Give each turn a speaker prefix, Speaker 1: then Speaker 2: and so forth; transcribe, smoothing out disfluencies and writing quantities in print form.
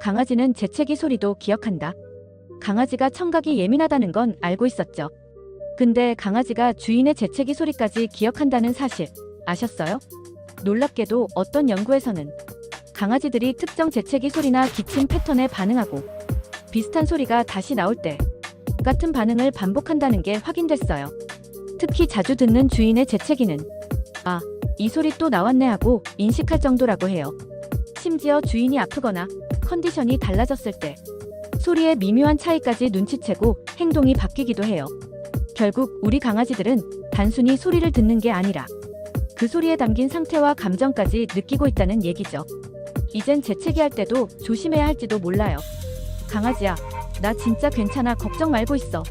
Speaker 1: 강아지는 재채기 소리도 기억한다. 강아지가 청각이 예민하다는 건 알고 있었죠. 근데 강아지가 주인의 재채기 소리까지 기억한다는 사실 아셨어요? 놀랍게도 어떤 연구에서는 강아지들이 특정 재채기 소리나 기침 패턴에 반응하고 비슷한 소리가 다시 나올 때 같은 반응을 반복한다는 게 확인됐어요. 특히 자주 듣는 주인의 재채기는 아, 이 소리 또 나왔네 하고 인식할 정도라고 해요. 심지어 주인이 아프거나 컨디션이 달라졌을 때 소리의 미묘한 차이까지 눈치채고 행동이 바뀌기도 해요. 결국 우리 강아지들은 단순히 소리를 듣는 게 아니라 그 소리에 담긴 상태와 감정까지 느끼고 있다는 얘기죠. 이젠 재채기 할 때도 조심해야 할지도 몰라요. 강아지야, 나 진짜 괜찮아. 걱정 말고 있어.